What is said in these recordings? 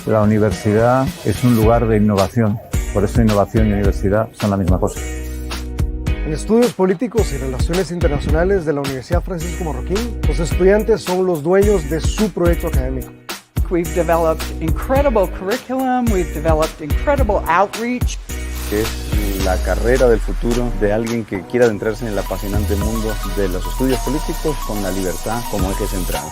La universidad es un lugar de innovación, por eso innovación y universidad son la misma cosa. En estudios políticos y relaciones internacionales de la Universidad Francisco Marroquín, los estudiantes son los dueños de su proyecto académico. We've developed incredible curriculum, we've developed incredible outreach. Es la carrera del futuro de alguien que quiera adentrarse en el apasionante mundo de los estudios políticos con la libertad como eje central.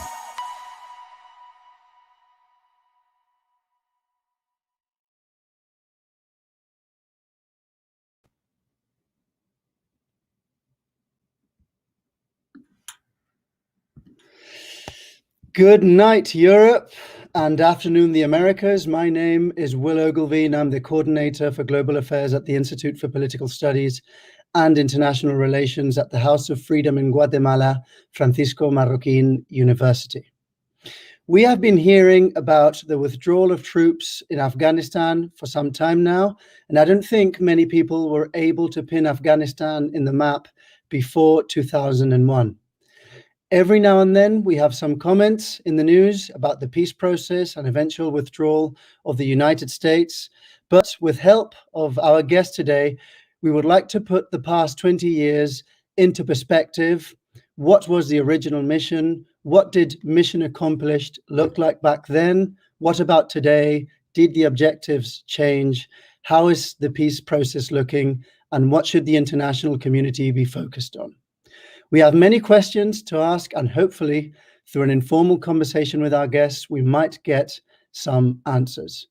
Good night, Europe, and afternoon, the Americas. My name is Will Ogilvie, and I'm the coordinator for global affairs at the Institute for Political Studies and International Relations at the House of Freedom in Guatemala, Francisco Marroquín University. We have been hearing about the withdrawal of troops in Afghanistan for some time now, and I don't think many people were able to pin Afghanistan in the map before 2001. Every now and then, we have some comments in the news about the peace process and eventual withdrawal of the United States. But with help of our guest today, we would like to put the past 20 years into perspective. What was the original mission? What did mission accomplished look like back then? What about today? Did the objectives change? How is the peace process looking? And what should the international community be focused on? We have many questions to ask, and hopefully, through an informal conversation with our guests, we might get some answers.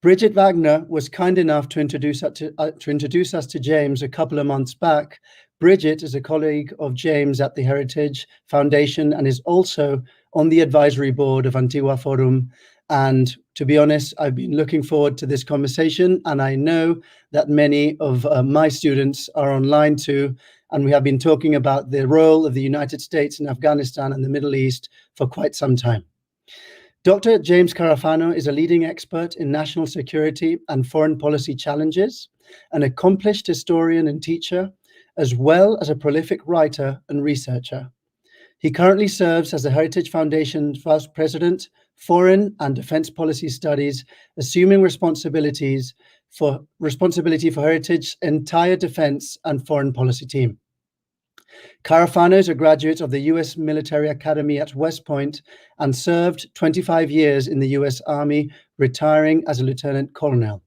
Bridget Wagner was kind enough to introduce us to James a couple of months back. Bridget is a colleague of James at the Heritage Foundation and is also on the advisory board of Antigua Forum. And to be honest, I've been looking forward to this conversation, and I know that many of my students are online too. And we have been talking about the role of the United States in Afghanistan and the Middle East for quite some time. Dr. James Carafano is a leading expert in national security and foreign policy challenges, an accomplished historian and teacher, as well as a prolific writer and researcher. He currently serves as the Heritage Foundation's Vice President, Foreign and Defense Policy Studies, assuming responsibility for Heritage's entire defense and foreign policy team. Carafano is a graduate of the U.S. Military Academy at West Point and served 25 years in the U.S. Army, retiring as a lieutenant colonel.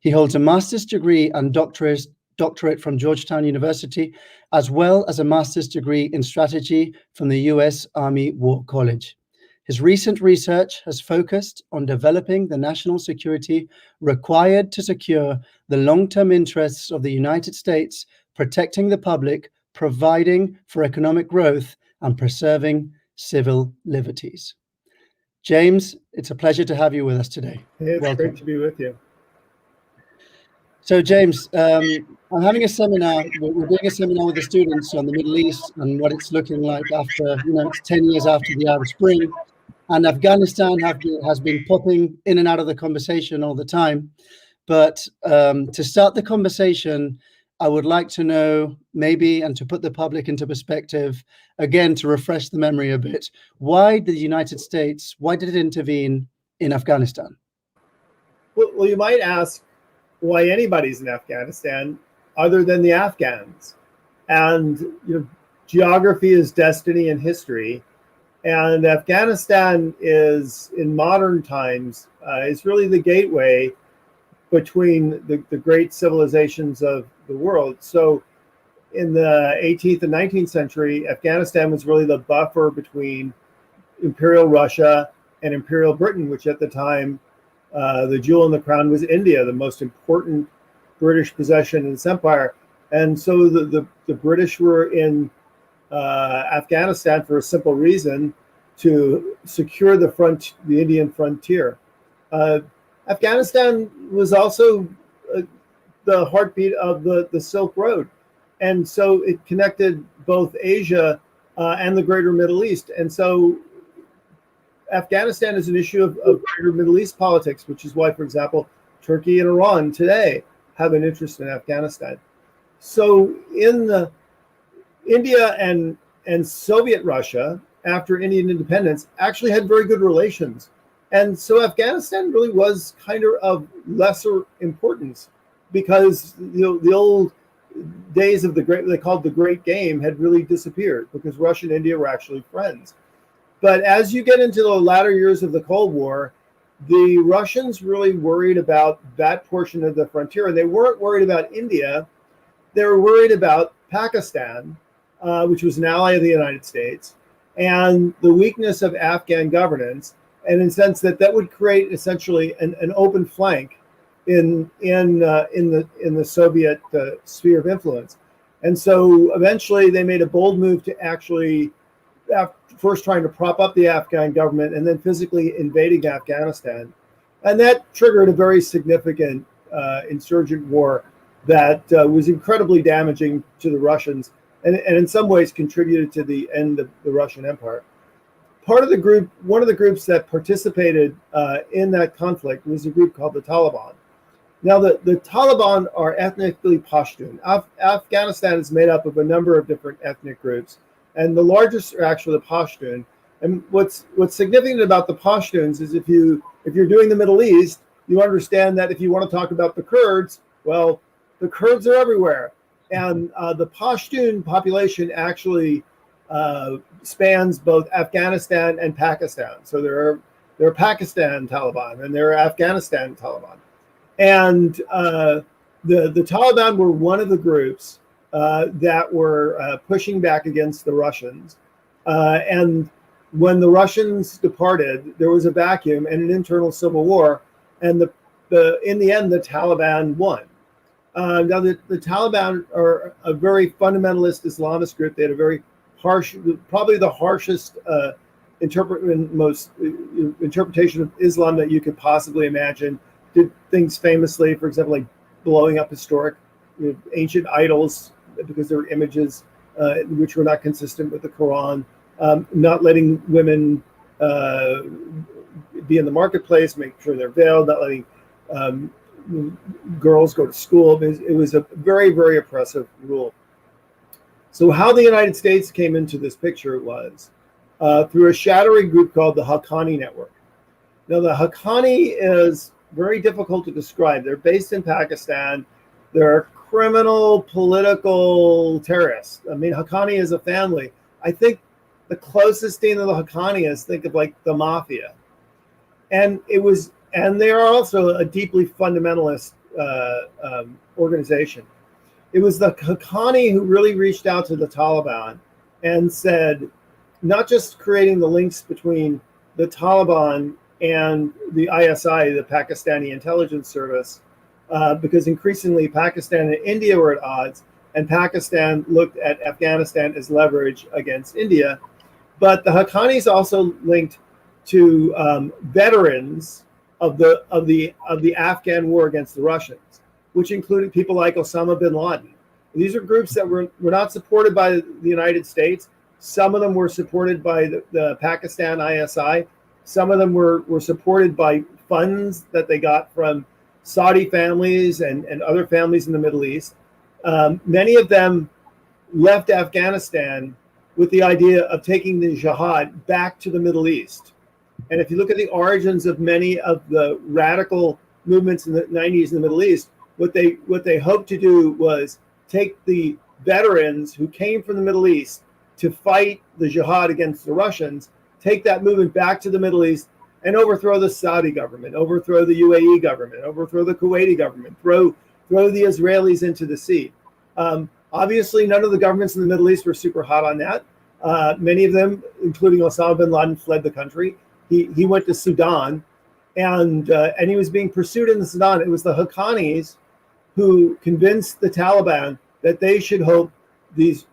He holds a master's degree and doctorate from Georgetown University, as well as a master's degree in strategy from the U.S. Army War College. His recent research has focused on developing the national security required to secure the long-term interests of the United States, protecting the public, providing for economic growth, and preserving civil liberties. James, it's a pleasure to have you with us today. It's great to be with you. So James, I'm having a seminar, we're doing a seminar with the students on the Middle East and what it's looking like after, it's 10 years after the Arab Spring. And Afghanistan has been popping in and out of the conversation all the time. But to start the conversation, I would like to know maybe, and to put the public into perspective, again, to refresh the memory a bit, why did the United States, why did it intervene in Afghanistan? Well, you might ask why anybody's in Afghanistan other than the Afghans. And geography is destiny and history. And Afghanistan is, in modern times, is really the gateway between the great civilizations of the world. So in the 18th and 19th century, Afghanistan was really the buffer between Imperial Russia and Imperial Britain, which at the time, the jewel in the crown was India, the most important British possession in this empire. And so the British were in Afghanistan for a simple reason: to secure the Indian frontier. Afghanistan was also the heartbeat of the Silk Road, and so it connected both Asia and the greater Middle East. And so Afghanistan is an issue of greater Middle East politics, which is why, for example, Turkey and Iran today have an interest in Afghanistan. So in the India and Soviet Russia, after Indian independence, actually had very good relations And so Afghanistan really was kind of lesser importance because the old days of they called the Great Game had really disappeared because Russia and India were actually friends. But as you get into the latter years of the Cold War, the Russians really worried about that portion of the frontier. And they weren't worried about India. They were worried about Pakistan, which was an ally of the United States, and the weakness of Afghan governance, and in the sense that would create essentially an open flank in the Soviet sphere of influence. And so eventually they made a bold move to actually first trying to prop up the Afghan government and then physically invading Afghanistan. And that triggered a very significant insurgent war that was incredibly damaging to the Russians and in some ways contributed to the end of the Russian Empire. One of the groups that participated in that conflict was a group called the Taliban. Now, the Taliban are ethnically Pashtun. Afghanistan is made up of a number of different ethnic groups, and the largest are actually the Pashtun. And what's significant about the Pashtuns is if you're doing the Middle East, you understand that if you want to talk about the Kurds, well, the Kurds are everywhere. And the Pashtun population actually spans both Afghanistan and Pakistan. So there are Pakistan Taliban and there are Afghanistan Taliban. And the Taliban were one of the groups that were pushing back against the Russians. And when the Russians departed, there was a vacuum and an internal civil war. And in the end, the Taliban won. Now, the Taliban are a very fundamentalist Islamist group. They had a very harsh, probably the harshest interpretation of Islam that you could possibly imagine. Did things famously, for example, like blowing up historic ancient idols because there were images which were not consistent with the Quran, not letting women be in the marketplace, make sure they're veiled, not letting girls go to school. It was a very, very oppressive rule. So how the United States came into this picture was through a shadowy group called the Haqqani Network. Now, the Haqqani is very difficult to describe. They're based in Pakistan. They're criminal political terrorists. I mean, Haqqani is a family. I think the closest thing to the Haqqani is think of like the mafia. And they are also a deeply fundamentalist organization. It was the Haqqani who really reached out to the Taliban and said, not just creating the links between the Taliban and the ISI, the Pakistani intelligence service, because increasingly Pakistan and India were at odds, and Pakistan looked at Afghanistan as leverage against India. But the Haqqanis also linked to veterans of the Afghan war against the Russians, which included people like Osama bin Laden. These are groups that were not supported by the United States. Some of them were supported by the Pakistan ISI. Some of them were supported by funds that they got from Saudi families and other families in the Middle East. Many of them left Afghanistan with the idea of taking the jihad back to the Middle East. And if you look at the origins of many of the radical movements in the 90s in the Middle East, what they hoped to do was take the veterans who came from the Middle East to fight the jihad against the Russians, take that movement back to the Middle East and overthrow the Saudi government, overthrow the UAE government, overthrow the Kuwaiti government, throw the Israelis into the sea. Obviously, none of the governments in the Middle East were super hot on that. Many of them, including Osama bin Laden, fled the country. He went to Sudan, and he was being pursued in the Sudan. It was the Haqqanis who convinced the Taliban that they should help these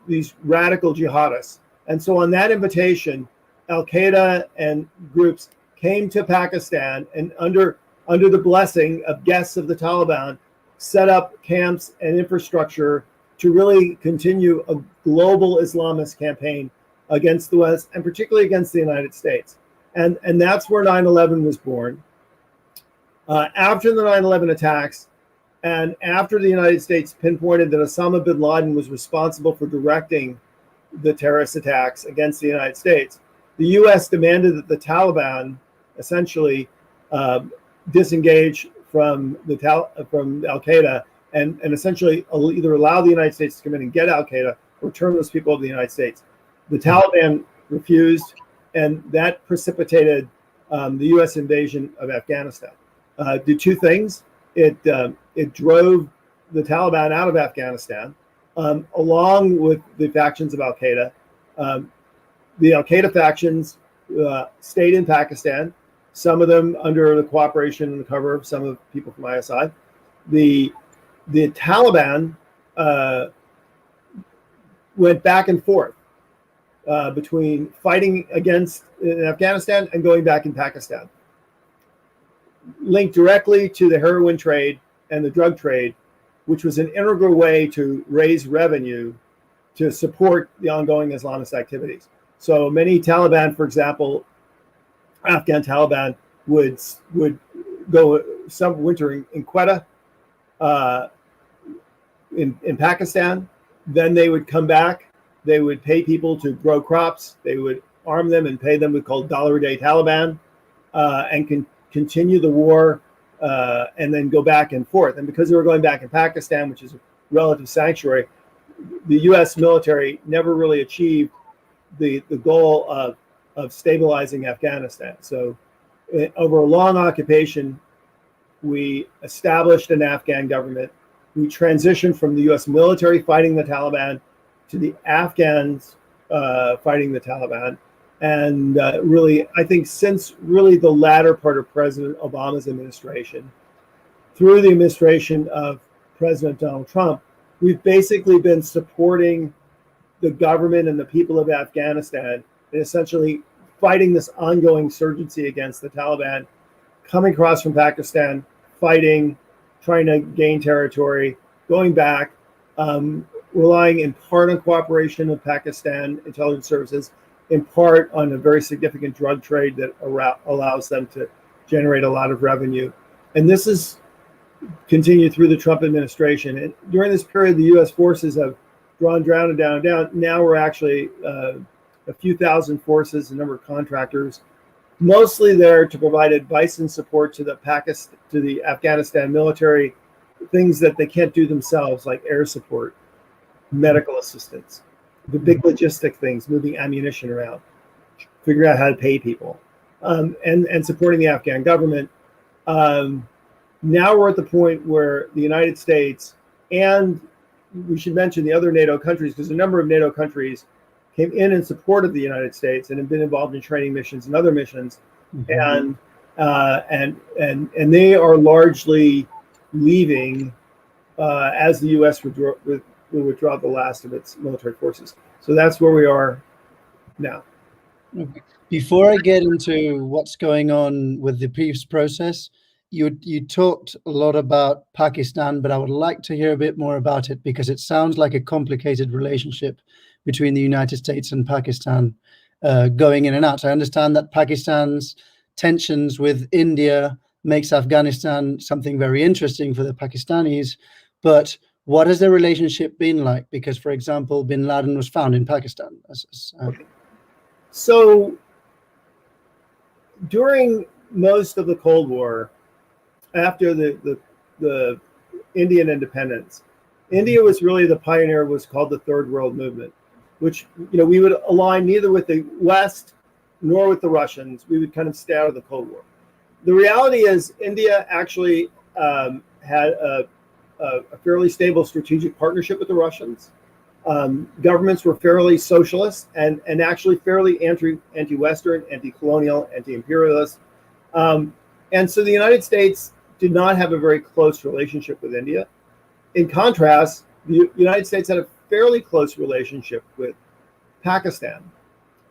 radical jihadists. And so on that invitation, Al-Qaeda and groups came to Pakistan and under the blessing of guests of the Taliban, set up camps and infrastructure to really continue a global Islamist campaign against the West and particularly against the United States. And that's where 9/11 was born. After the 9/11 attacks, and after the United States pinpointed that Osama bin Laden was responsible for directing the terrorist attacks against the United States, the U.S. demanded that the Taliban essentially disengage from from Al Qaeda and essentially either allow the United States to come in and get Al Qaeda or turn those people over to the United States. The Taliban refused, and that precipitated the U.S. invasion of Afghanistan. Did two things. It drove the Taliban out of Afghanistan, along with the factions of Al Qaeda. The Al Qaeda factions stayed in Pakistan, some of them under the cooperation and the cover of some of the people from ISI. The Taliban went back and forth between fighting against in Afghanistan and going back in Pakistan, linked directly to the heroin trade and the drug trade, which was an integral way to raise revenue to support the ongoing Islamist activities. So many Taliban, for example, Afghan Taliban would go some winter in Quetta, in Pakistan. Then they would come back. They would pay people to grow crops. They would arm them and pay them. We called $1 a day Taliban, and continue the war, and then go back and forth. And because they were going back in Pakistan, which is a relative sanctuary, the U.S. military never really achieved the goal of stabilizing Afghanistan. So over a long occupation, we established an Afghan government. We transitioned from the U.S. military fighting the Taliban to the Afghans fighting the Taliban. And really, I think since really the latter part of President Obama's administration, through the administration of President Donald Trump, we've basically been supporting the government and the people of Afghanistan and essentially fighting this ongoing insurgency against the Taliban, coming across from Pakistan, fighting, trying to gain territory, going back, relying in part on cooperation of Pakistan intelligence services, in part on a very significant drug trade that allows them to generate a lot of revenue. And this is continued through the Trump administration. And during this period, the U.S. forces have drawn down and down and down. Now we're actually a few thousand forces, a number of contractors, mostly there to provide advice and support to the Afghanistan military, things that they can't do themselves, like air support, medical assistance, the big logistic things, moving ammunition around, figuring out how to pay people, and supporting the Afghan government. Now we're at the point where the United States, and we should mention the other NATO countries, because a number of NATO countries came in support of the United States and have been involved in training missions and other missions, and they are largely leaving as the U.S. will withdraw the last of its military forces. So that's where we are now. Okay. Before I get into what's going on with the peace process, you talked a lot about Pakistan, but I would like to hear a bit more about it, because it sounds like a complicated relationship between the United States and Pakistan, going in and out. I understand that Pakistan's tensions with India makes Afghanistan something very interesting for the Pakistanis, but what has the relationship been like? Because, for example, bin Laden was found in Pakistan. So during most of the Cold War, after the Indian independence, India was really the pioneer of what's called the Third World Movement, which, we would align neither with the West nor with the Russians. We would kind of stay out of the Cold War. The reality is India actually had a fairly stable strategic partnership with the Russians. Governments were fairly socialist and actually fairly anti-Western, anti-colonial, anti-imperialist. And so the United States did not have a very close relationship with India. In contrast, the United States had a fairly close relationship with Pakistan.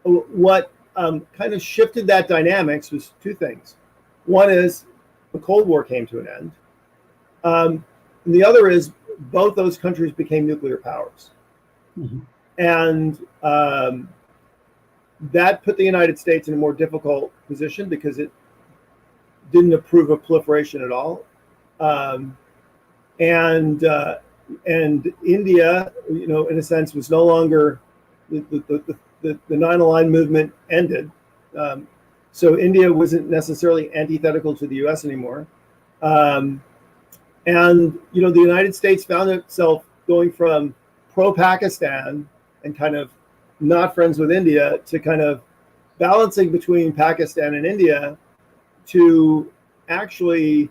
What kind of shifted that dynamics was two things. One is the Cold War came to an end. And the other is both those countries became nuclear powers. And that put the United States in a more difficult position because it didn't approve of proliferation at all. And India, in a sense, was no longer the non-aligned movement ended. So India wasn't necessarily antithetical to the US anymore. And, you know, the United States found itself going from pro-Pakistan and kind of not friends with India to kind of balancing between Pakistan and India to actually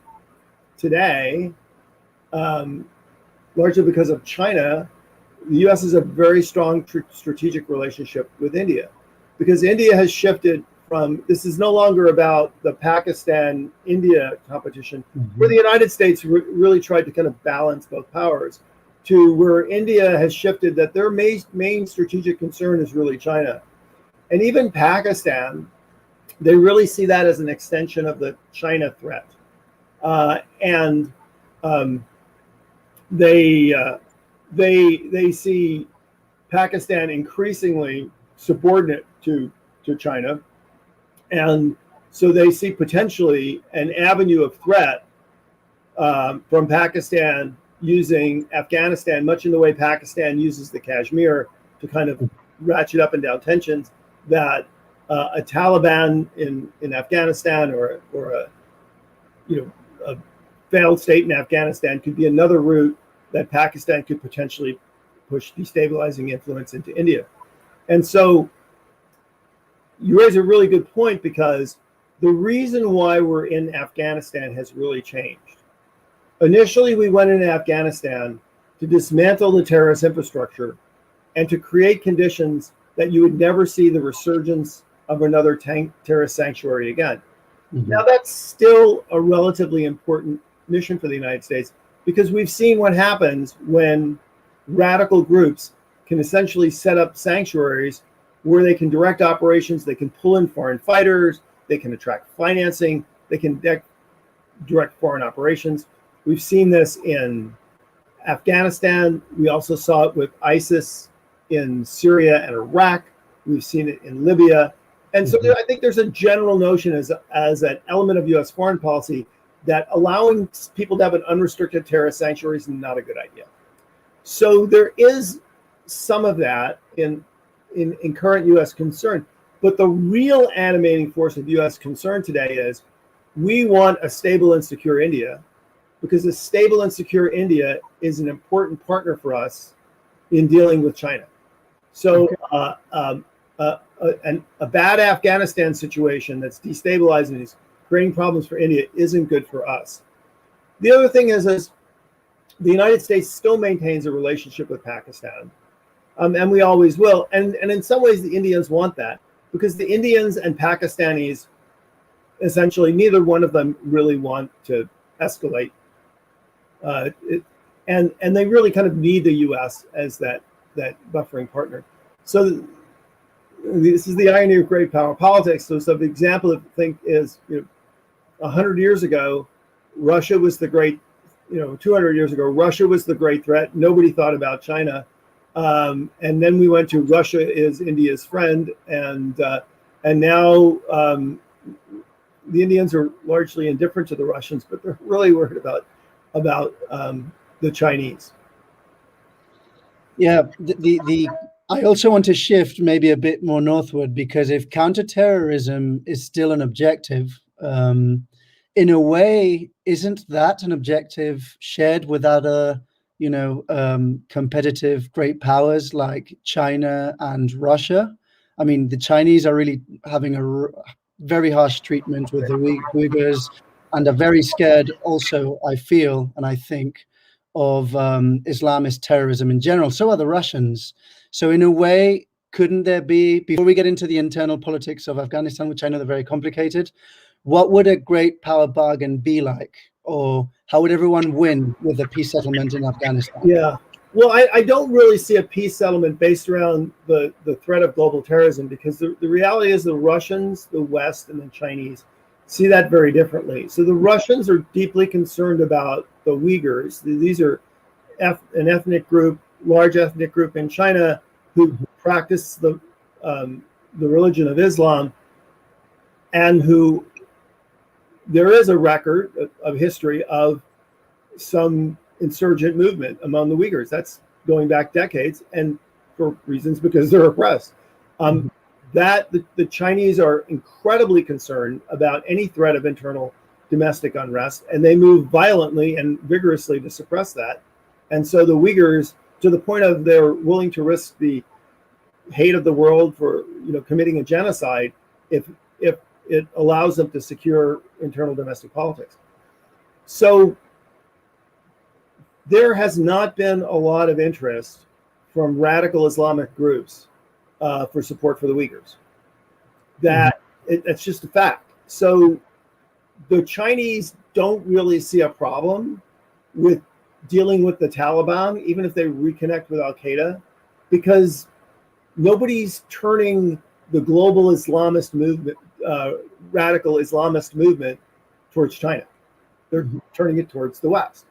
today, largely because of China, the U.S. has a very strong strategic relationship with India, because India has shifted from, this is no longer about the Pakistan-India competition, where the United States really tried to kind of balance both powers, to where India has shifted that their main strategic concern is really China. And even Pakistan, they really see that as an extension of the China threat. They see Pakistan increasingly subordinate to China, and so they see potentially an avenue of threat from Pakistan using Afghanistan, much in the way Pakistan uses the Kashmir to kind of ratchet up and down tensions, that a Taliban in Afghanistan or a failed state in Afghanistan could be another route that Pakistan could potentially push destabilizing influence into India. And so you raise a really good point, because the reason why we're in Afghanistan has really changed. Initially, we went into Afghanistan to dismantle the terrorist infrastructure and to create conditions that you would never see the resurgence of another terrorist sanctuary again. Now, that's still a relatively important mission for the United States, because we've seen what happens when radical groups can essentially set up sanctuaries where they can direct operations, they can pull in foreign fighters, they can attract financing, they can direct foreign operations. We've seen this in Afghanistan. We also saw it with ISIS in Syria and Iraq. We've seen it in Libya. And so I think there's a general notion as an element of U.S. foreign policy that allowing people to have an unrestricted terrorist sanctuary is not a good idea. So there is some of that in current U.S. concern. But the real animating force of U.S. concern today is we want a stable and secure India, because a stable and secure India is an important partner for us in dealing with China. So a bad Afghanistan situation that's destabilizing, is creating problems for India, isn't good for us. The other thing is the United States still maintains a relationship with Pakistan, and we always will. And in some ways, the Indians want that, because the Indians and Pakistanis, essentially, neither one of them really want to escalate. And they really kind of need the U.S. as that buffering partner. So this is the irony of great power politics. So the example I think is, 100 years ago, Russia was the great, 200 years ago, Russia was the great threat. Nobody thought about China. And then we went to Russia is India's friend. And now the Indians are largely indifferent to the Russians, but they're really worried about the Chinese. Yeah, I also want to shift maybe a bit more northward, because if counterterrorism is still an objective, in a way, isn't that an objective shared with other, competitive great powers like China and Russia? I mean, the Chinese are really having a very harsh treatment with the Uyghurs, and are very scared also, I feel, and I think, of Islamist terrorism in general. So are the Russians. So in a way, couldn't there be, before we get into the internal politics of Afghanistan, which I know they're very complicated, what would a great power bargain be like? Or how would everyone win with a peace settlement in Afghanistan? Yeah. Well, I don't really see a peace settlement based around the threat of global terrorism, because the reality is the Russians, the West, and the Chinese see that very differently. So the Russians are deeply concerned about the Uyghurs. These are an ethnic group, large ethnic group in China, who practice the religion of Islam, and who there is a record of history of some insurgent movement among the Uyghurs. That's going back decades, and for reasons because they're oppressed. that the Chinese are incredibly concerned about any threat of internal domestic unrest, and they move violently and vigorously to suppress that. And so the Uyghurs, to the point of they're willing to risk the hate of the world for committing a genocide if it allows them to secure internal domestic politics. So there has not been a lot of interest from radical Islamic groups for support for the Uyghurs. That's just a fact. So the Chinese don't really see a problem with dealing with the Taliban, even if they reconnect with Al Qaeda, because nobody's turning the global Islamist movement, radical Islamist movement, towards China. They're turning it towards the West.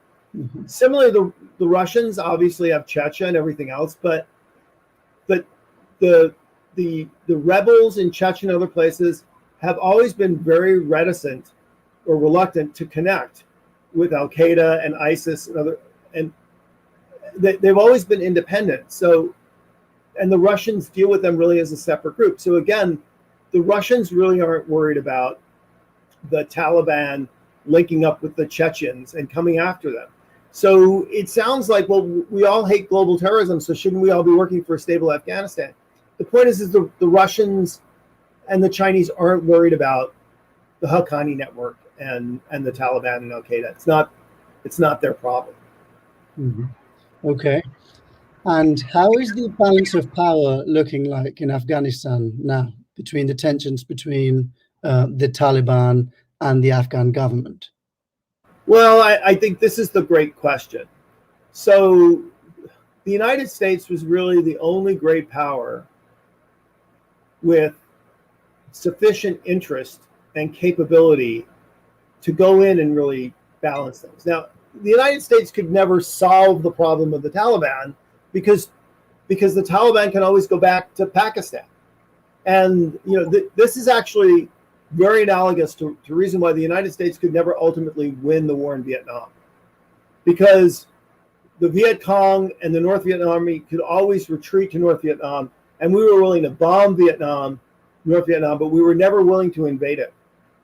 Similarly, the Russians obviously have Chechnya and everything else, but the rebels in Chechnya and other places have always been very reticent or reluctant to connect with Al Qaeda and ISIS and other, and they've always been independent. So, and the Russians deal with them really as a separate group. So again, the Russians really aren't worried about the Taliban linking up with the Chechens and coming after them. So it sounds like, well, we all hate global terrorism, so shouldn't we all be working for a stable Afghanistan? The point is the Russians and the Chinese aren't worried about the Haqqani network and the Taliban and Al Qaeda. It's not their problem. Okay. And how is the balance of power looking like in Afghanistan now, between the tensions between the Taliban and the Afghan government? Well, I think this is the great question. So the United States was really the only great power with sufficient interest and capability to go in and really balance things. Now, the United States could never solve the problem of the Taliban because the Taliban can always go back to Pakistan. And this is actually very analogous to the reason why the United States could never ultimately win the war in Vietnam, because the Viet Cong and the North Vietnam Army could always retreat to North Vietnam, and we were willing to bomb North Vietnam, but we were never willing to invade it.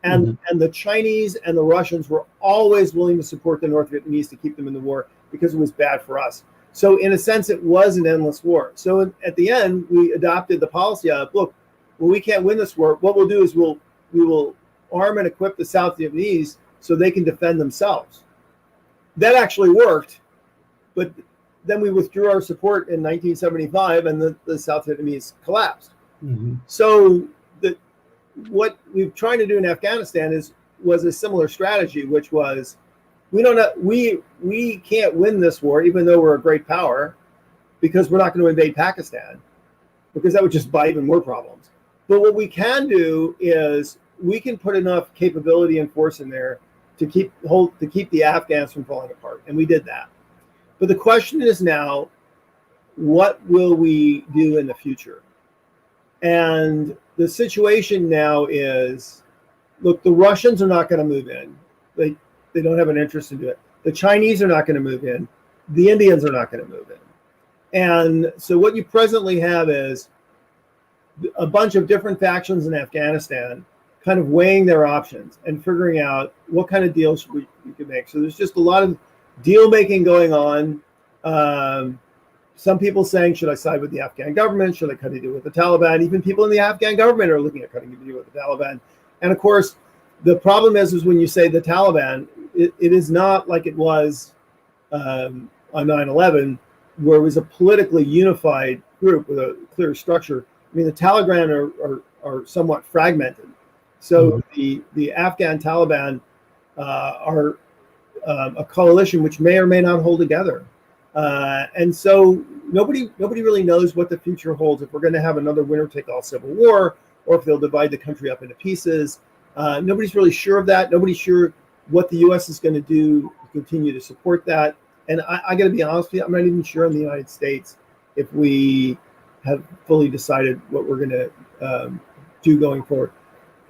And the Chinese and the Russians were always willing to support the North Vietnamese to keep them in the war because it was bad for us. So in a sense, it was an endless war. So at the end, we adopted the policy of, look, well, we can't win this war. What we'll do is we will arm and equip the South Vietnamese so they can defend themselves. That actually worked, but then we withdrew our support in 1975 and the South Vietnamese collapsed. So what we're trying to do in Afghanistan was a similar strategy, which was we can't win this war, even though we're a great power, because we're not going to invade Pakistan, because that would just buy even more problems. But what we can do is we can put enough capability and force in there to keep the Afghans from falling apart, and we did that. But the question is now, what will we do in the future? And the situation now is, look, the Russians are not going to move in. They don't have an interest in doing it. The Chinese are not going to move in. The Indians are not going to move in. And so what you presently have is a bunch of different factions in Afghanistan kind of weighing their options and figuring out what kind of deals we can make. So there's just a lot of deal making going on. Some people saying, should I side with the Afghan government? Should I cut a deal with the Taliban? Even people in the Afghan government are looking at cutting a deal with the Taliban. And of course, the problem is when you say the Taliban, it is not like it was on 9/11, where it was a politically unified group with a clear structure. I mean, the Taliban are somewhat fragmented. So the Afghan Taliban are a coalition which may or may not hold together. And so nobody really knows what the future holds, if we're going to have another winner-take-all civil war, or if they'll divide the country up into pieces. Nobody's really sure of that. Nobody's sure what the U.S. is going to do to continue to support that. And I got to be honest with you, I'm not even sure in the United States if we have fully decided what we're going to do going forward.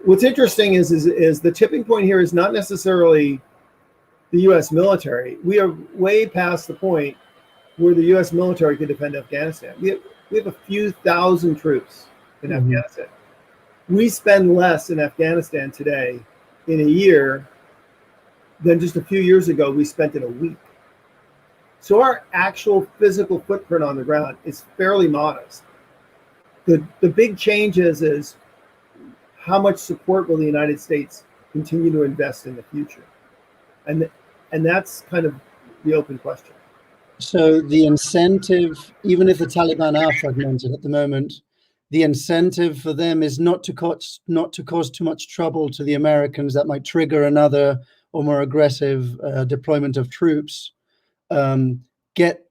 What's interesting is the tipping point here is not necessarily the U.S. military. We are way past the point where the U.S. military can defend Afghanistan. We have a few thousand troops in Afghanistan. We spend less in Afghanistan today in a year than just a few years ago we spent in a week. So our actual physical footprint on the ground is fairly modest. The big change is how much support will the United States continue to invest in the future? And that's kind of the open question. So the incentive, even if the Taliban are fragmented at the moment, the incentive for them is not to cause too much trouble to the Americans that might trigger another or more aggressive deployment of troops. Get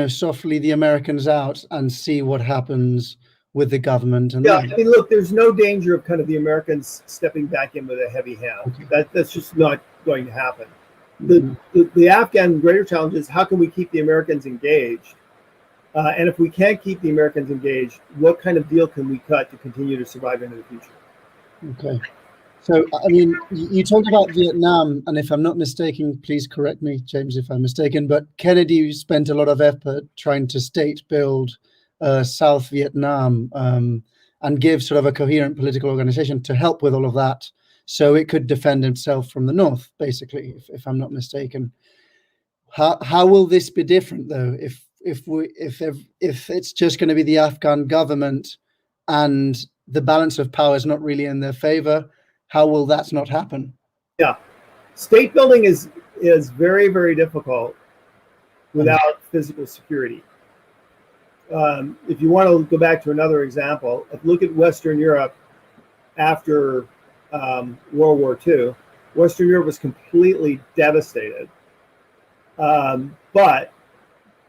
softly the Americans out and see what happens with the government. And yeah, I mean, look, there's no danger of kind of the Americans stepping back in with a heavy hand. Okay. That's just not going to happen. The Afghan greater challenge is how can we keep the Americans engaged? And if we can't keep the Americans engaged, what kind of deal can we cut to continue to survive into the future? Okay. So, I mean, you talked about Vietnam, and if I'm not mistaken, please correct me, James, if I'm mistaken, but Kennedy spent a lot of effort trying to state build South Vietnam and give sort of a coherent political organization to help with all of that, so it could defend itself from the north, basically, if I'm not mistaken. How will this be different, though, if it's just going to be the Afghan government and the balance of power is not really in their favor? How will that not happen? Yeah, state building is very, very difficult without physical security. If you want to go back to another example, look at Western Europe after World War II. Western Europe was completely devastated, but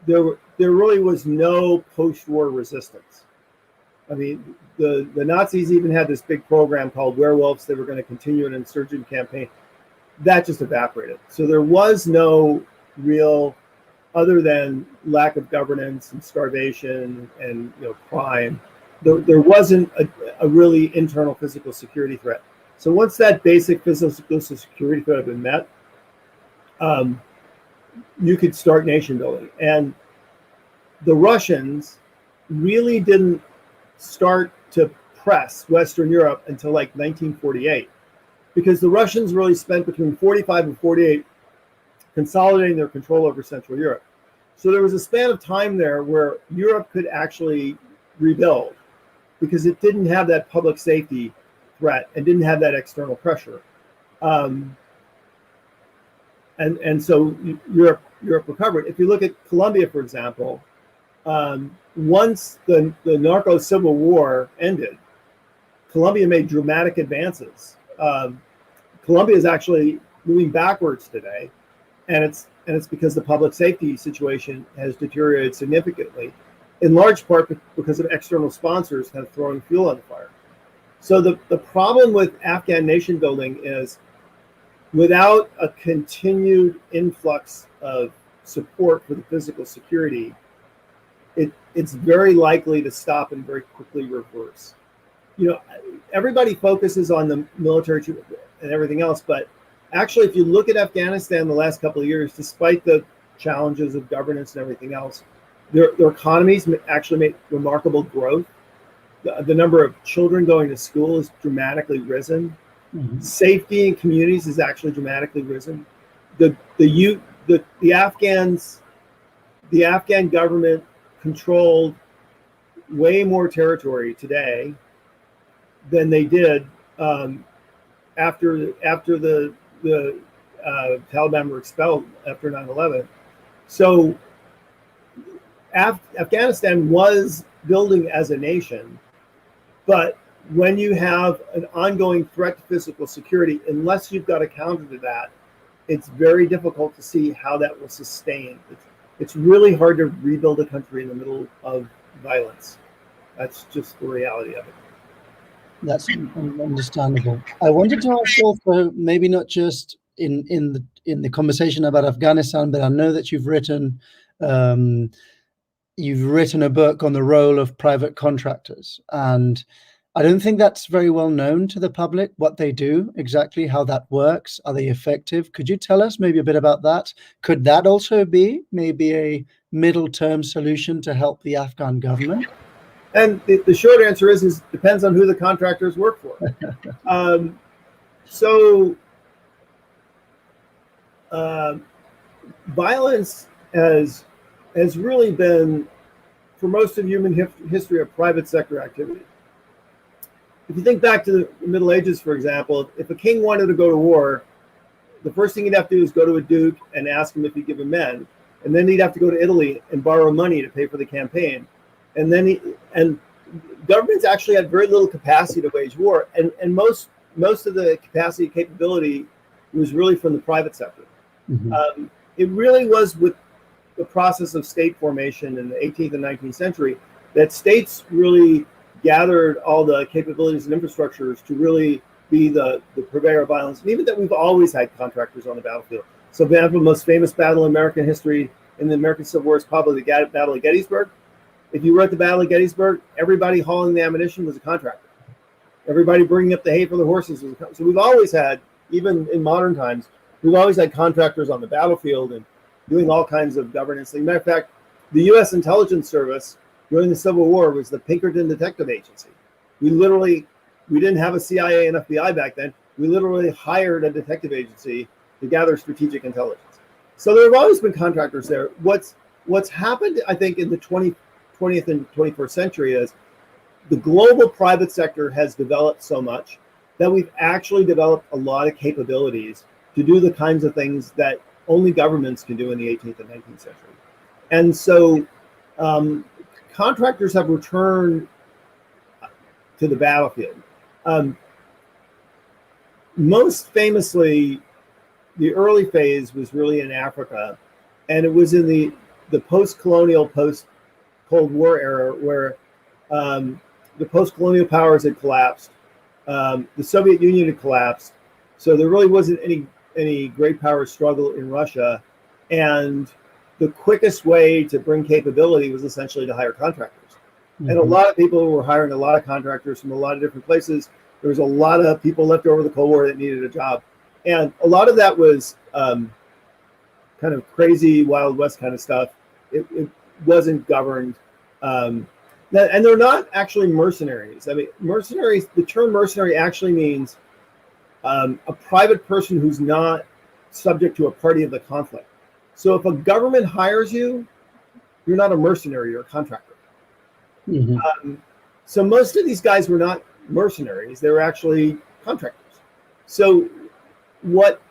there really was no post-war resistance. I mean, the Nazis even had this big program called Werewolves. They were going to continue an insurgent campaign. That just evaporated. So there was no real, other than lack of governance and starvation and crime, there wasn't a really internal physical security threat. So once that basic physical security threat had been met, you could start nation building. And the Russians really didn't start to press Western Europe until like 1948, because the Russians really spent between 45 and 48 consolidating their control over Central Europe. So there was a span of time there where Europe could actually rebuild because it didn't have that public safety threat and didn't have that external pressure. And so Europe recovered. If you look at Colombia, for example, once the narco civil war ended, Colombia made dramatic advances. Colombia is actually moving backwards today, and it's because the public safety situation has deteriorated significantly, in large part because of external sponsors kind of throwing fuel on the fire. So the problem with Afghan nation building is, without a continued influx of support for the physical security, it's very likely to stop and very quickly reverse. Everybody focuses on the military and everything else, but actually, if you look at Afghanistan the last couple of years, despite the challenges of governance and everything else, their economies actually make remarkable growth. The number of children going to school has dramatically risen. Mm-hmm. Safety in communities has actually dramatically risen. The Afghan government controlled way more territory today than they did after the Taliban were expelled after 9/11. So Afghanistan was building as a nation, but when you have an ongoing threat to physical security, unless you've got a counter to that, it's very difficult to see how that will sustain. It's really hard to rebuild a country in the middle of violence. That's just the reality of it. That's understandable. I wanted to ask also, maybe not just in the conversation about Afghanistan, but I know that you've written a book on the role of private contractors, and I don't think that's very well known to the public, what they do exactly, how that works. Are they effective? Could you tell us maybe a bit about that? Could that also be maybe a middle-term solution to help the Afghan government? And the short answer is depends on who the contractors work for. Violence has really been, for most of human history, a private sector activity. If you think back to the Middle Ages, for example, if a king wanted to go to war, the first thing he'd have to do is go to a duke and ask him if he'd give him men. And then he'd have to go to Italy and borrow money to pay for the campaign. And then governments actually had very little capacity to wage war. And most of the capacity and capability was really from the private sector. Mm-hmm. It really was with the process of state formation in the 18th and 19th century that states really gathered all the capabilities and infrastructures to really be the purveyor of violence. And even that we've always had contractors on the battlefield. So the most famous battle in American history in the American Civil War is probably the Battle of Gettysburg. If you were at the Battle of Gettysburg, everybody hauling the ammunition was a contractor. Everybody bringing up the hay for the horses was a contractor. So we've always had, even in modern times, we've always had contractors on the battlefield and doing all kinds of governance. As a matter of fact, the U.S. Intelligence Service during the Civil War was the Pinkerton Detective Agency. We didn't have a CIA and FBI back then. We literally hired a detective agency to gather strategic intelligence. So there have always been contractors there. What's happened, I think, in the 20th and 21st century is the global private sector has developed so much that we've actually developed a lot of capabilities to do the kinds of things that only governments can do in the 18th and 19th century. And so contractors have returned to the battlefield. Most famously, the early phase was really in Africa, and it was in the post-colonial, post-Cold War era where the post-colonial powers had collapsed. The Soviet Union had collapsed, so there really wasn't any great power struggle in Russia, and the quickest way to bring capability was essentially to hire contractors. Mm-hmm. And a lot of people were hiring a lot of contractors from a lot of different places. There was a lot of people left over the Cold War that needed a job. And a lot of that was kind of crazy Wild West kind of stuff. It wasn't governed. And they're not actually mercenaries. I mean, mercenaries, the term mercenary actually means a private person who's not subject to a party of the conflict. So if a government hires you, you're not a mercenary, you're a contractor. Mm-hmm. So most of these guys were not mercenaries, they were actually contractors. So what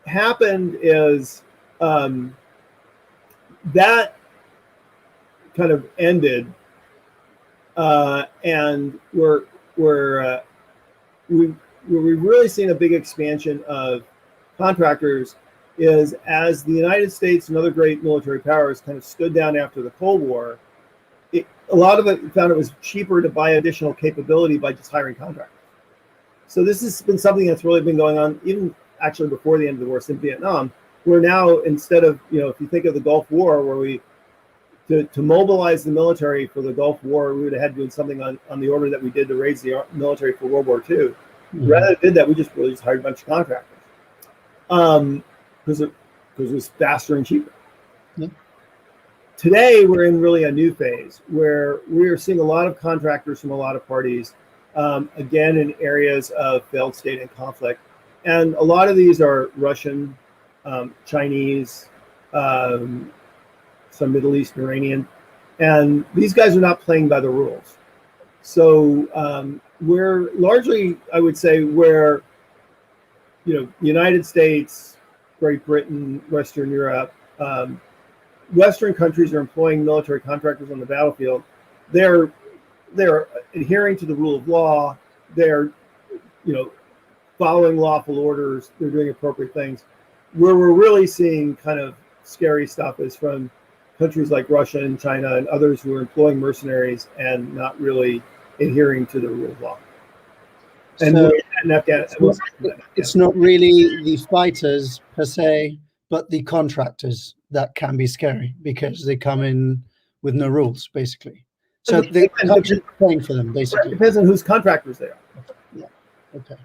happened is that kind of ended, and we've really seen a big expansion of contractors is as the United States and other great military powers kind of stood down after the Cold War, a lot of it found it was cheaper to buy additional capability by just hiring contractors. So this has been something that's really been going on even actually before the end of the war in Vietnam, where now instead of, if you think of the Gulf War, where to mobilize the military for the Gulf War, we would have had to do something on the order that we did to raise the military for World War II. Mm-hmm. Rather than did that, we just hired a bunch of contractors. Because it was faster and cheaper. Yeah. Today, we're in really a new phase where we are seeing a lot of contractors from a lot of parties, again, in areas of failed state and conflict. And a lot of these are Russian, Chinese, some Middle East, Iranian. And these guys are not playing by the rules. So we're largely, I would say, where, United States, Great Britain, Western Europe, Western countries are employing military contractors on the battlefield. They're adhering to the rule of law. They're, following lawful orders. They're doing appropriate things. Where we're really seeing kind of scary stuff is from countries like Russia and China and others who are employing mercenaries and not really adhering to the rule of law. And so in Afghanistan, it's not really the fighters per se, but the contractors that can be scary because they come in with no rules, basically. So the country's paying for them, basically. It depends on whose contractors they are. Yeah. Okay.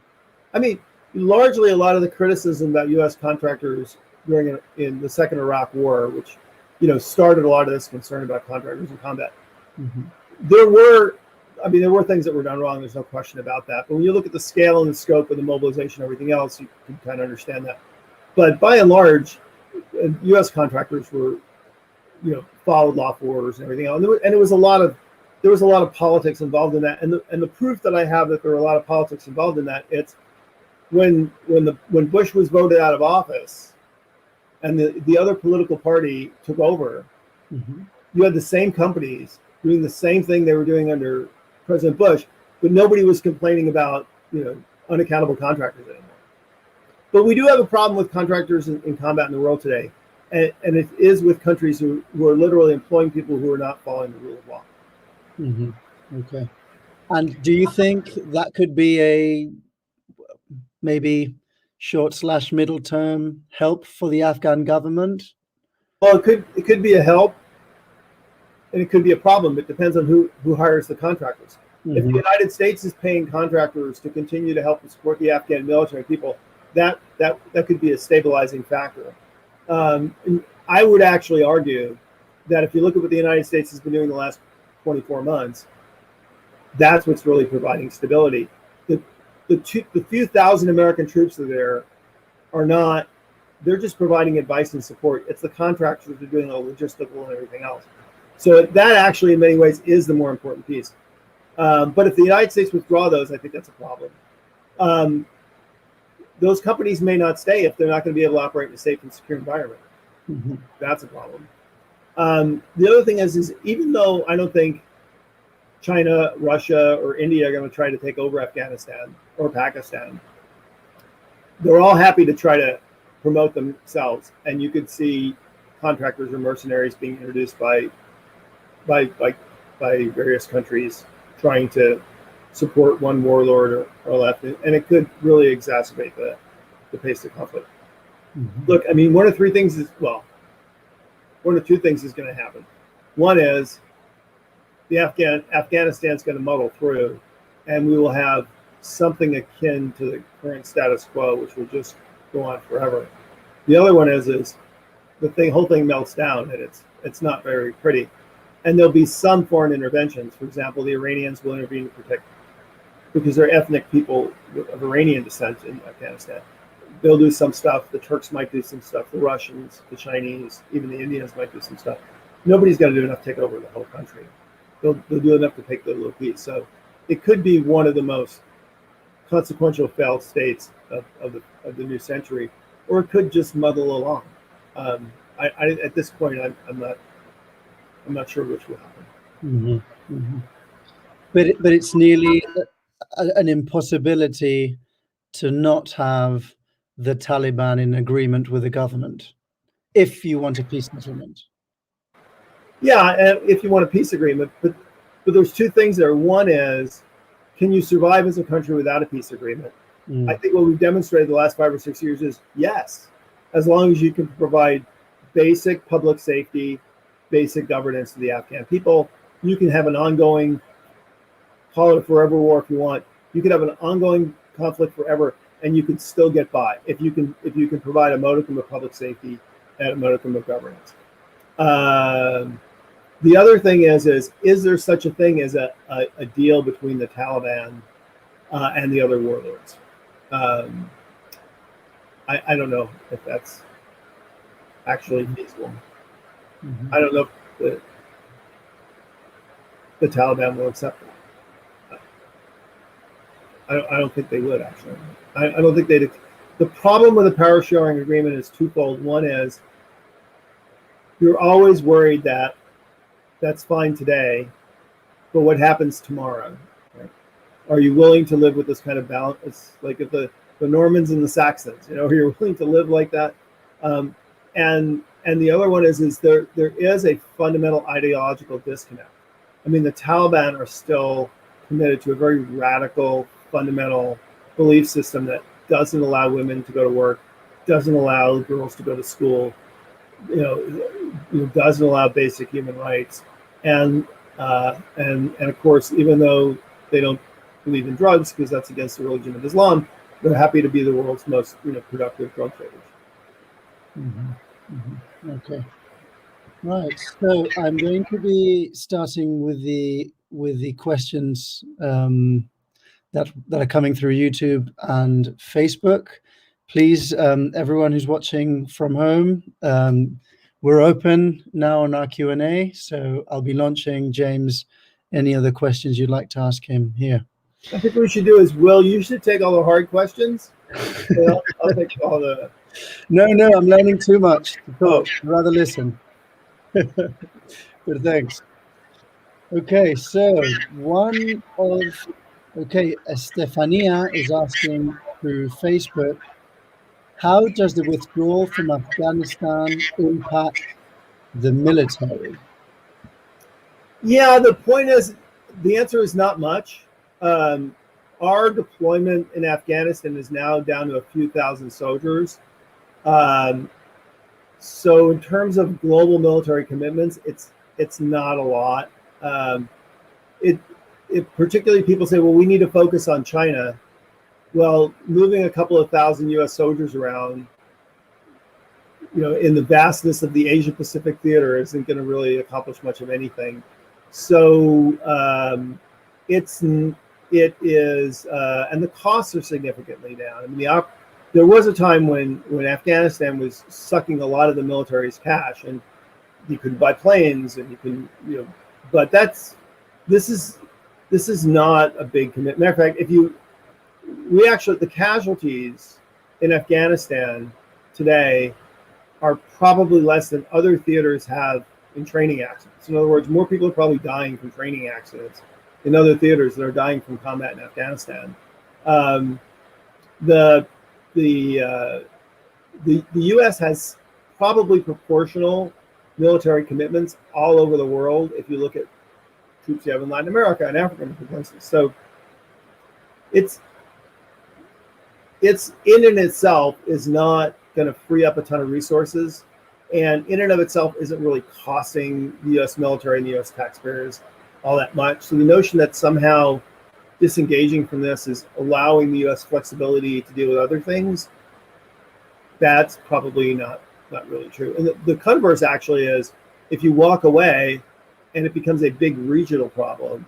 I mean, largely a lot of the criticism about U.S. contractors in the Second Iraq War, which started a lot of this concern about contractors in combat, there were things that were done wrong. There's no question about that. But when you look at the scale and the scope of the mobilization and everything else, you can kind of understand that. But by and large, U.S. contractors were, followed lawful orders and everything else. And there was a lot of politics involved in that. And the proof that I have that there were a lot of politics involved in that, it's when Bush was voted out of office and the other political party took over, you had the same companies doing the same thing they were doing under President Bush, but nobody was complaining about, unaccountable contractors anymore. But we do have a problem with contractors in combat in the world today. And it is with countries who are literally employing people who are not following the rule of law. Okay. And do you think that could be a maybe short/middle term help for the Afghan government? Well, it could be a help, and it could be a problem. It depends on who hires the contractors. If the United States is paying contractors to continue to help and support the Afghan military people, that could be a stabilizing factor. And I would actually argue that if you look at what the United States has been doing the last 24 months, that's what's really providing stability. The few thousand American troops that are there are not, they're just providing advice and support. It's the contractors that are doing all the logistical and everything else. So that actually in many ways is the more important piece. But if the United States withdraw those, I think that's a problem. Those companies may not stay if they're not going to be able to operate in a safe and secure environment. That's a problem. The other thing is even though I don't think China, Russia, or India are going to try to take over Afghanistan or Pakistan, they're all happy to try to promote themselves. And you could see contractors or mercenaries being introduced by various countries trying to support one warlord or left, and it could really exacerbate the pace of conflict. Look, I mean, one of two things is going to happen. One is Afghanistan's going to muddle through, and we will have something akin to the current status quo, which will just go on forever. The other one is the whole thing melts down, and it's not very pretty. And there'll be some foreign interventions. For example, the Iranians will intervene to protect, because they're ethnic people of Iranian descent in Afghanistan. They'll do some stuff. The Turks might do some stuff. The Russians, the Chinese, even the Indians might do some stuff. Nobody's got to do enough to take over the whole country. They'll do enough to take the little piece. So it could be one of the most consequential failed states of the new century, or it could just muddle along. At this point, I'm not sure which will happen. But it's nearly an impossibility to not have the Taliban in agreement with the government if you want a peace settlement. Yeah, if you want a peace agreement, but there's two things there. One is, can you survive as a country without a peace agreement? I think what we've demonstrated the last 5 or 6 years is yes, as long as you can provide basic public safety, basic governance to the Afghan people, you can have an ongoing, call it a forever war if you want. You could have an ongoing conflict forever, and you can still get by if you can provide a modicum of public safety and a modicum of governance. The other thing is there such a thing as a deal between the Taliban and the other warlords? I don't know if that's actually feasible. I don't know if the Taliban will accept it. I don't think they would, actually. I don't think they'd. The problem with the power sharing agreement is twofold. One is you're always worried that that's fine today, but what happens tomorrow? Right? Are you willing to live with this kind of balance? It's like if the Normans and the Saxons, you're willing to live like that. And the other one is there is a fundamental ideological disconnect. I mean, the Taliban are still committed to a very radical, fundamental belief system that doesn't allow women to go to work, doesn't allow girls to go to school, doesn't allow basic human rights, and of course, even though they don't believe in drugs because that's against the religion of Islam, they're happy to be the world's most productive drug traders. Okay. Right. So I'm going to be starting with with the questions that are coming through YouTube and Facebook. Please, everyone who's watching from home, we're open now on our Q&A, so I'll be launching James any other questions you'd like to ask him here. I think what we should do is, Will, you should take all the hard questions. I'll take all the... No, I'm learning too much to talk. I'd rather listen. But thanks. Okay, so Estefania is asking through Facebook, how does the withdrawal from Afghanistan impact the military? Yeah, the point is, the answer is not much. Our deployment in Afghanistan is now down to a few thousand soldiers. So in terms of global military commitments, it's not a lot. It particularly, people say, well, we need to focus on China. Well, moving a couple of thousand U.S. soldiers around, in the vastness of the Asia Pacific theater isn't going to really accomplish much of anything. So it is, and the costs are significantly down. I mean, there was a time when Afghanistan was sucking a lot of the military's cash, and you could buy planes, and you can, but this is not a big commitment. Matter of fact, the casualties in Afghanistan today are probably less than other theaters have in training accidents. In other words, more people are probably dying from training accidents in other theaters than are dying from combat in Afghanistan. The U.S. has probably proportional military commitments all over the world if you look at troops you have in Latin America and Africa and different places. So it's in and itself is not going to free up a ton of resources, and in and of itself isn't really costing the U.S. military and the U.S. taxpayers all that much. So the notion that somehow disengaging from this is allowing the U.S. flexibility to deal with other things, that's probably not really true. And the converse actually is, if you walk away and it becomes a big regional problem,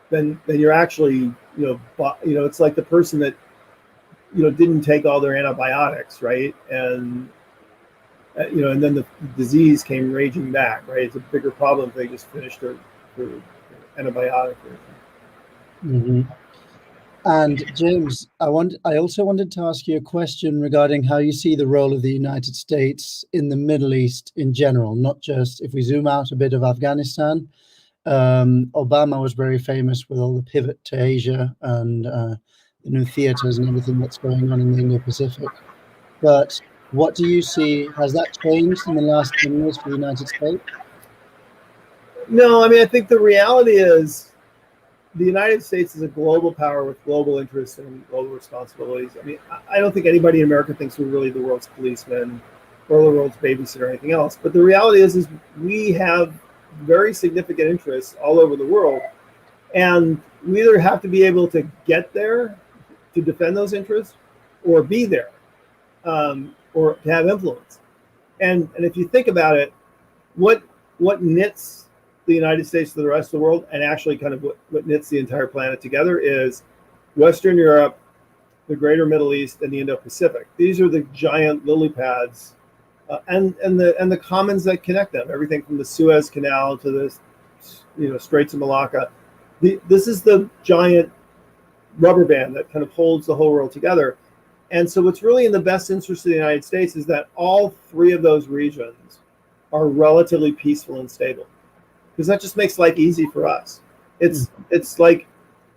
then you're actually, it's like the person that, didn't take all their antibiotics, right? And, and then the disease came raging back, right? It's a bigger problem if they just finished their antibiotic. Mm-hmm. And James, I also wanted to ask you a question regarding how you see the role of the United States in the Middle East in general, not just if we zoom out a bit of Afghanistan. Obama was very famous with all the pivot to Asia and the new theaters and everything that's going on in the Indo-Pacific. But what do you see? Has that changed in the last 10 years for the United States? No, I mean, I think the reality is the United States is a global power with global interests and global responsibilities. I mean, I don't think anybody in America thinks we're really the world's policeman or the world's babysitter or anything else. But the reality is we have very significant interests all over the world. And we either have to be able to get there to defend those interests or be there or to have influence. And if you think about it, what knits the United States to the rest of the world, and actually kind of what knits the entire planet together, is Western Europe, the greater Middle East, and the Indo-Pacific. These are the giant lily pads and the commons that connect them, everything from the Suez Canal to the Straits of Malacca. This is the giant rubber band that kind of holds the whole world together. And so what's really in the best interest of the United States is that all three of those regions are relatively peaceful and stable, because that just makes life easy for us. It's like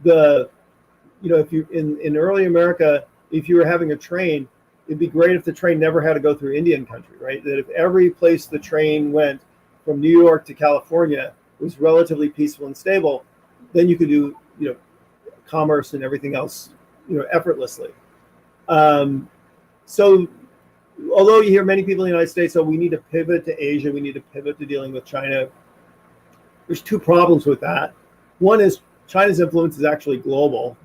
if you in early America, if you were having a train, it'd be great if the train never had to go through Indian country, right? That if every place the train went from New York to California was relatively peaceful and stable, then you could do commerce and everything else effortlessly. So although you hear many people in the United States, we need to pivot to Asia, we need to pivot to dealing with China, there's two problems with that. One is China's influence is actually global.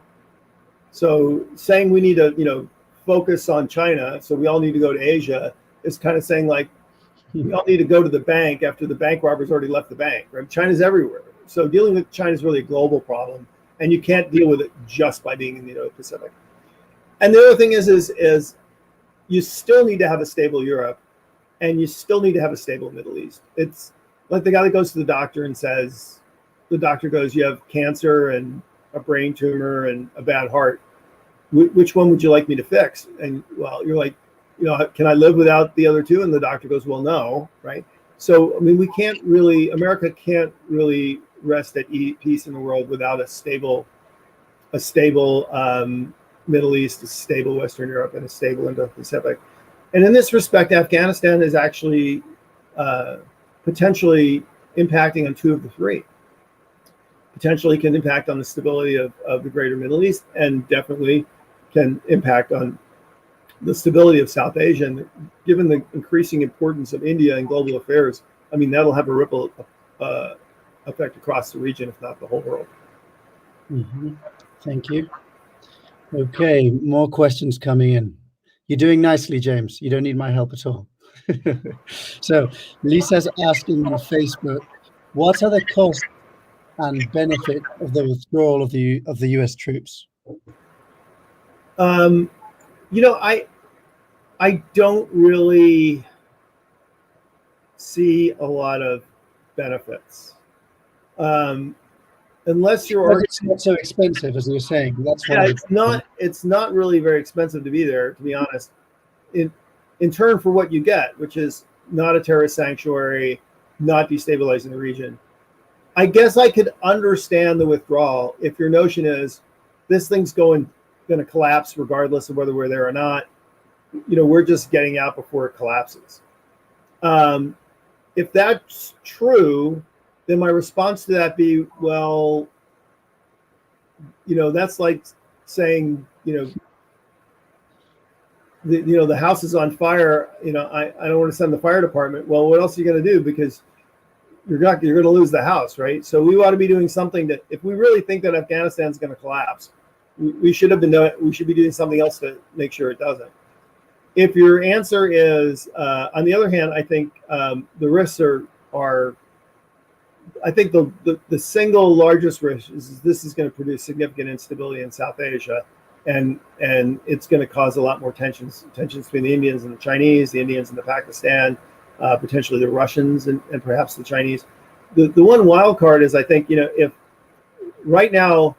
So saying we need to focus on China, so we all need to go to Asia, is kind of saying like we all need to go to the bank after the bank robbers already left the bank, right? China's everywhere. So dealing with China is really a global problem, and you can't deal with it just by being in the Indo-Pacific. And the other thing is you still need to have a stable Europe, and you still need to have a stable Middle East. It's like the guy that goes to the doctor and says, the doctor goes, you have cancer and a brain tumor and a bad heart. Which one would you like me to fix? And well, you're like, can I live without the other two? And the doctor goes, well, no, right? So, I mean, America can't really rest at peace in the world without a stable Middle East, a stable Western Europe, and a stable Indo-Pacific. And in this respect, Afghanistan is actually potentially impacting on two of the three. Potentially can impact on the stability of the greater Middle East, and definitely can impact on the stability of South Asia. And given the increasing importance of India in global affairs, I mean, that'll have a ripple effect across the region, if not the whole world. Mm-hmm. Thank you. Okay, more questions coming in. You're doing nicely, James. You don't need my help at all. So Lisa's asking on Facebook, what are the costs and benefit of the withdrawal of the US troops? I don't really see a lot of benefits. Unless you're it's not so expensive as you're saying. That's it's not really very expensive to be there, to be honest. In turn for what you get, which is not a terrorist sanctuary, not destabilizing the region. I guess I could understand the withdrawal if your notion is this thing's going to collapse regardless of whether we're there or not. We're just getting out before it collapses. If that's true, then my response to that be, well, that's like saying, the house is on fire. I don't want to send the fire department. Well, what else are you going to do? Because you're going to lose the house, right? So we ought to be doing something that, if we really think that Afghanistan's going to collapse, we should be doing something else to make sure it doesn't. If your answer is, on the other hand, I think the risks are. I think the single largest risk is this is going to produce significant instability in South Asia, and it's going to cause a lot more tensions between the Indians and the Chinese, the Indians and the Pakistan, potentially the Russians and perhaps the Chinese. The one wild card is, I think, if right now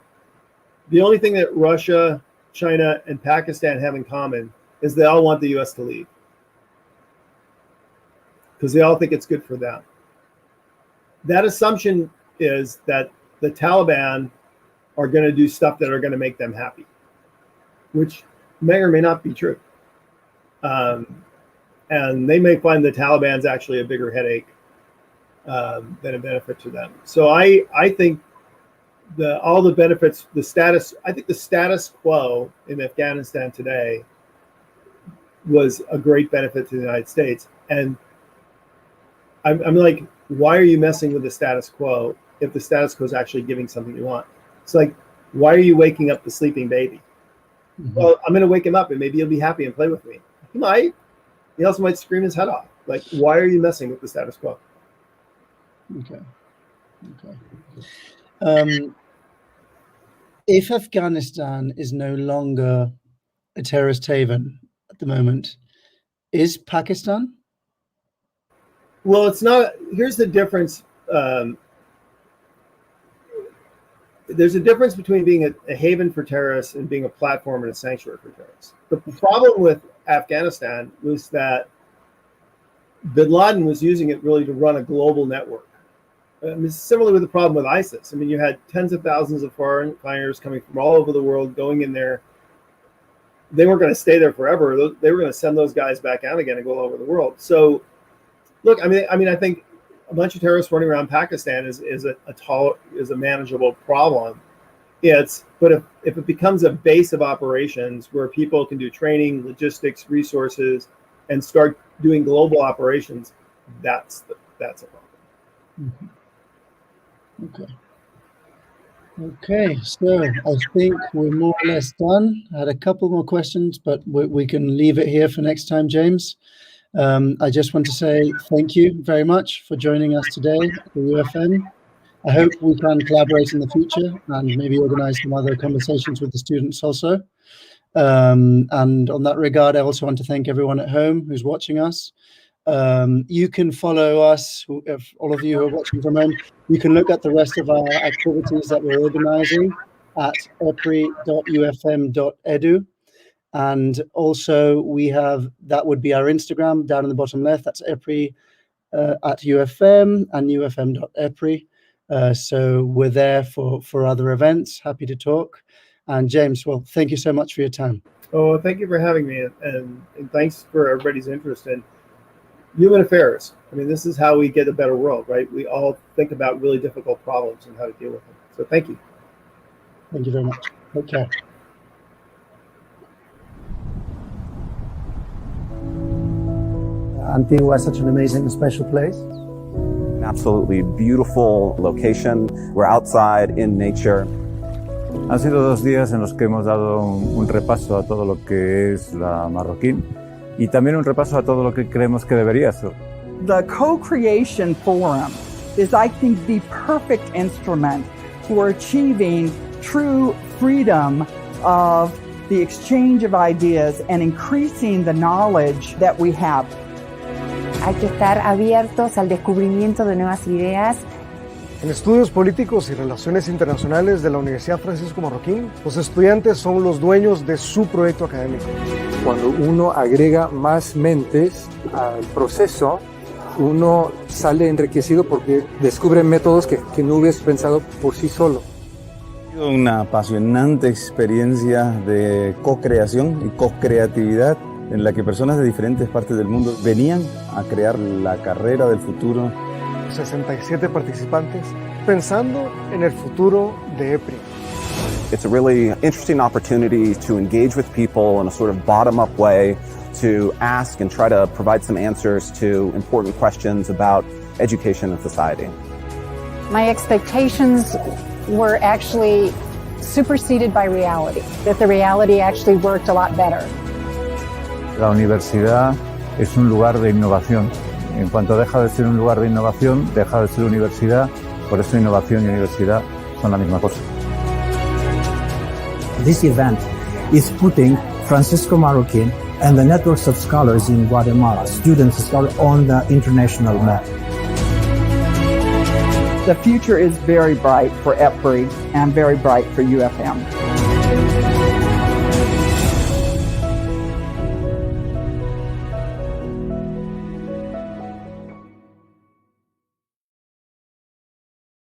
the only thing that Russia, China, and Pakistan have in common is they all want the U.S. to leave because they all think it's good for them. That assumption is that the Taliban are going to do stuff that are going to make them happy, which may or may not be true. And they may find the Taliban's actually a bigger headache than a benefit to them. So I think all the benefits, I think the status quo in Afghanistan today was a great benefit to the United States. And I'm like, why are you messing with the status quo if the status quo is actually giving something you want? It's like, why are you waking up the sleeping baby? Mm-hmm. Well, I'm going to wake him up and maybe he'll be happy and play with me. He might. He also might scream his head off. Like, why are you messing with the status quo? Okay. If Afghanistan is no longer a terrorist haven at the moment, is Pakistan? Well, it's not. Here's the difference. There's a difference between being a haven for terrorists and being a platform and a sanctuary for terrorists. The problem with Afghanistan was that bin Laden was using it really to run a global network. It's similar with the problem with ISIS. I mean, you had tens of thousands of foreign fighters coming from all over the world going in there. They weren't going to stay there forever. They were going to send those guys back out again and go all over the world. So, look, I mean, I think a bunch of terrorists running around Pakistan is a manageable problem. But if it becomes a base of operations where people can do training, logistics, resources, and start doing global operations, that's a problem. Mm-hmm. Okay, so I think we're more or less done. I had a couple more questions, but we can leave it here for next time, James. I just want to say thank you very much for joining us today at the UFM. I hope we can collaborate in the future and maybe organize some other conversations with the students also. And on that regard, I also want to thank everyone at home who's watching us. You can follow us, if all of you who are watching from home, you can look at the rest of our activities that we're organizing at epri.ufm.edu. And also we have, that would be our Instagram down in the bottom left, that's epri at UFM and ufm.epri. So we're there for other events, happy to talk. And James, well, thank you so much for your time. Oh, thank you for having me, and thanks for everybody's interest in human affairs. I mean, this is how we get a better world, right? We all think about really difficult problems and how to deal with them. So thank you. Thank you very much. Take care. Antigua is such an amazing and special place. An absolutely beautiful location. We're outside in nature. Han sido 2 días en los que hemos dado un repaso a todo lo que es la Marroquín y también un repaso a todo lo que creemos que debería ser. The Co-Creation Forum is, I think, the perfect instrument for achieving true freedom of the exchange of ideas and increasing the knowledge that we have. Hay que estar abiertos al descubrimiento de nuevas ideas. En estudios políticos y relaciones internacionales de la Universidad Francisco Marroquín, los estudiantes son los dueños de su proyecto académico. Cuando uno agrega más mentes al proceso, uno sale enriquecido porque descubre métodos que no hubieras pensado por sí solo. Ha sido una apasionante experiencia de co-creación y co-creatividad en la que personas de diferentes partes del mundo venían a crear la carrera del futuro. 67 participantes pensando en el futuro de EPRI. It's a really interesting opportunity to engage with people in a sort of bottom-up way, to ask and try to provide some answers to important questions about education and society. My expectations were actually superseded by reality, that the reality actually worked a lot better. La universidad es un lugar de innovación. En cuanto deja de ser un lugar de innovación, deja de ser universidad. Por eso innovación y universidad son la misma cosa. This event is putting Francisco Marroquín and the networks of scholars in Guatemala, students scholars, on the international map. The future is very bright for EPRI and very bright for UFM.